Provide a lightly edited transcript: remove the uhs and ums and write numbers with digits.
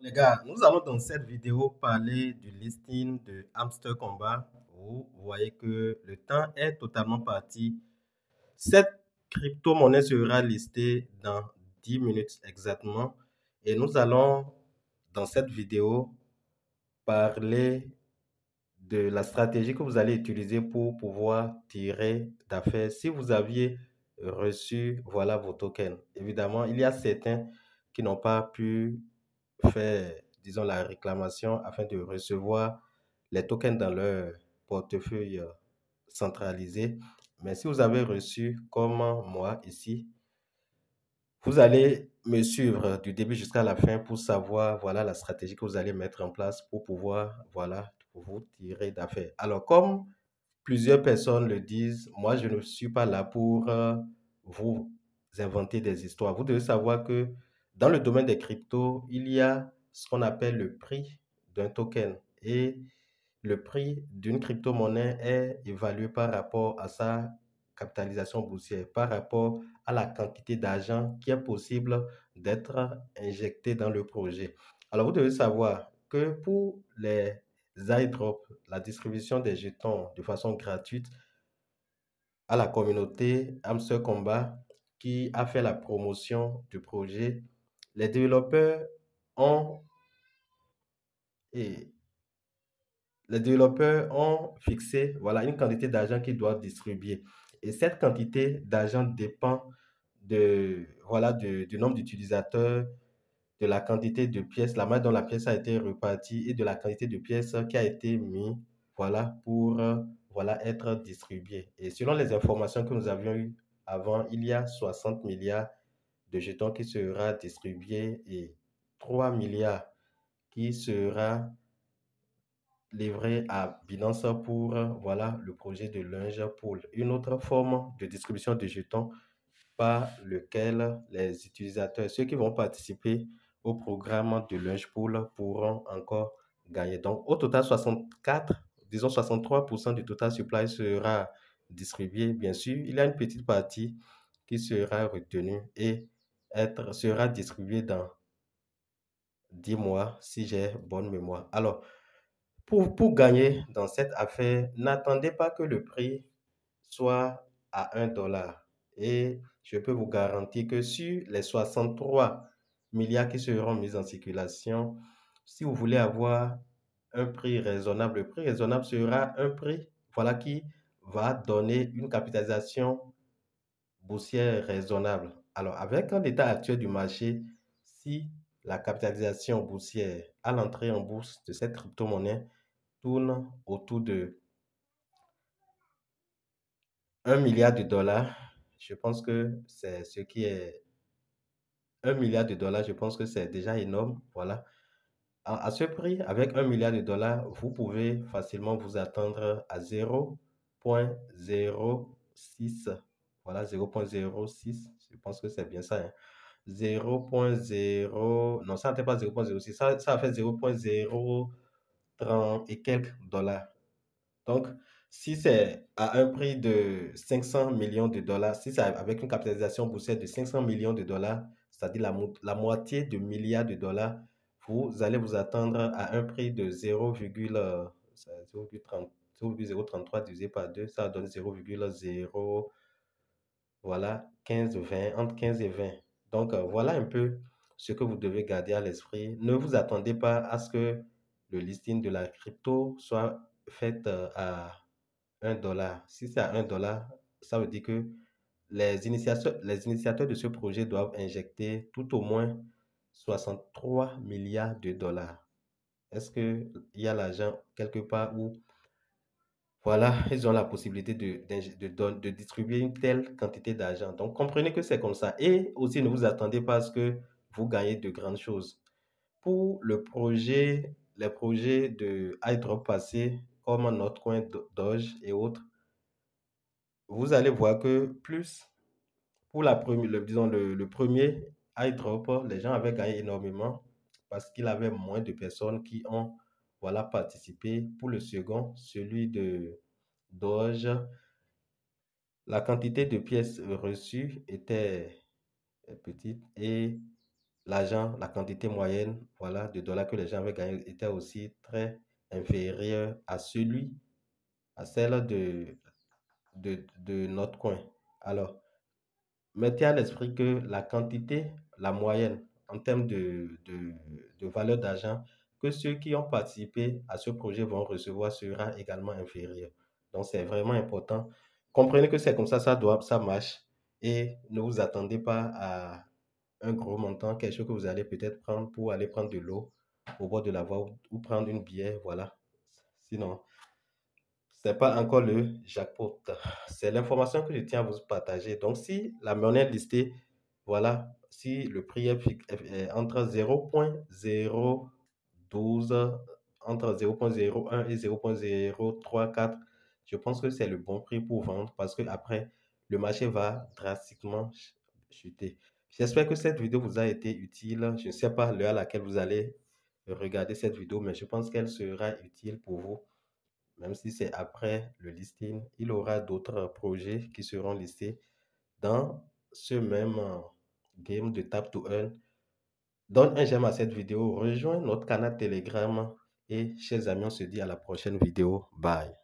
Les gars, nous allons dans cette vidéo parler du listing de Hamster Combat. Vous voyez que le temps est totalement parti. Cette crypto-monnaie sera listée dans 10 minutes exactement. Et nous allons, dans cette vidéo, parler de la stratégie que vous allez utiliser pour pouvoir tirer d'affaires si vous aviez reçu, voilà, vos tokens. Évidemment, il y a certains qui n'ont pas pu faire, disons, la réclamation afin de recevoir les tokens dans leur portefeuille centralisé. Mais si vous avez reçu, comme moi ici, vous allez me suivre du début jusqu'à la fin pour savoir, voilà, la stratégie que vous allez mettre en place pour pouvoir, voilà, pour vous tirer d'affaires. Alors, comme plusieurs personnes le disent, moi, je ne suis pas là pour vous inventer des histoires. Vous devez savoir que dans le domaine des cryptos, il y a ce qu'on appelle le prix d'un token. Et le prix d'une crypto-monnaie est évalué par rapport à sa capitalisation boursière, par rapport à la quantité d'argent qui est possible d'être injecté dans le projet. Alors, vous devez savoir que pour les airdrops, la distribution des jetons de façon gratuite à la communauté Hamster Combat qui a fait la promotion du projet, les développeurs ont, et les développeurs ont fixé, voilà, une quantité d'argent qu'ils doivent distribuer. Et cette quantité d'argent dépend voilà, du nombre d'utilisateurs, de la quantité de pièces, la manière dont la pièce a été repartie et de la quantité de pièces qui a été mise, voilà, pour voilà, être distribuée. Et selon les informations que nous avions eues avant, il y a 60 milliards de jetons qui sera distribués et 3 milliards qui sera livré à Binance pour voilà, le projet de Lunge Pool, une autre forme de distribution de jetons par lequel les utilisateurs, ceux qui vont participer au programme de Lunge Pool pourront encore gagner. Donc, au total, 64, disons 63% du total supply sera distribué. Bien sûr, il y a une petite partie qui sera retenue et sera distribuée dans 10 mois si j'ai bonne mémoire. Alors, pour gagner dans cette affaire, n'attendez pas que le prix soit à 1 dollar. Et je peux vous garantir que sur les 63 milliards qui seront mis en circulation, si vous voulez avoir un prix raisonnable, le prix raisonnable sera un prix voilà, qui va donner une capitalisation boursière raisonnable. Alors, avec l'état actuel du marché, si la capitalisation boursière à l'entrée en bourse de cette crypto-monnaie tourne autour de 1 milliard de dollars, je pense que c'est ce qui est 1 milliard de dollars, je pense que c'est déjà énorme. Voilà. À ce prix, avec 1 milliard de dollars, vous pouvez facilement vous attendre à 0,06. Voilà, 0,06. Je pense que c'est bien ça, hein. 0,0. Non, ça n'était pas 0,06. Ça a fait 0,030 et quelques dollars. Donc, si c'est à un prix de 500 millions de dollars, si c'est avec une capitalisation boursière de 500 millions de dollars, c'est-à-dire la moitié de milliards de dollars, vous allez vous attendre à un prix de 0,033 divisé par 2, ça donne 0,0, voilà, 15, 20, entre 15 et 20. Donc, voilà un peu ce que vous devez garder à l'esprit. Ne vous attendez pas à ce que le listing de la crypto soit fait à 1 dollar. Si c'est à 1 dollar, ça veut dire que les initiateurs de ce projet doivent injecter tout au moins 63 milliards de dollars. Est-ce qu'il y a l'argent quelque part où, voilà, ils ont la possibilité de distribuer une telle quantité d'argent. Donc, comprenez que c'est comme ça. Et aussi, ne vous attendez pas à ce que vous gagnez de grandes choses. Pour les projets de iDrop passé, comme Notcoin, Doge et autres, vous allez voir que plus pour disons le premier iDrop, les gens avaient gagné énormément parce qu'il avait moins de personnes qui ont voilà, participé. Pour le second, celui de Doge, la quantité de pièces reçues était petite et l'argent, la quantité moyenne, voilà, de dollars que les gens avaient gagné était aussi très inférieure à celle de notre coin. Alors, mettez à l'esprit que la quantité, la moyenne, en termes de valeur d'argent, que ceux qui ont participé à ce projet vont recevoir sera également inférieur. Donc, c'est vraiment important. Comprenez que c'est comme ça marche. Et ne vous attendez pas à un gros montant, quelque chose que vous allez peut-être prendre pour aller prendre de l'eau au bord de la voie ou prendre une bière, voilà. Sinon, c'est pas encore le jackpot. C'est l'information que je tiens à vous partager. Donc, si la monnaie listée, voilà, si le prix est entre 0,012, entre 0,01 et 0,034, je pense que c'est le bon prix pour vendre parce que après, le marché va drastiquement chuter. J'espère que cette vidéo vous a été utile. Je ne sais pas l'heure à laquelle vous allez regarder cette vidéo, mais je pense qu'elle sera utile pour vous. Même si c'est après le listing, il y aura d'autres projets qui seront listés dans ce même game de Tap to Earn. Donne un j'aime à cette vidéo, rejoins notre canal Telegram et chers amis, on se dit à la prochaine vidéo. Bye.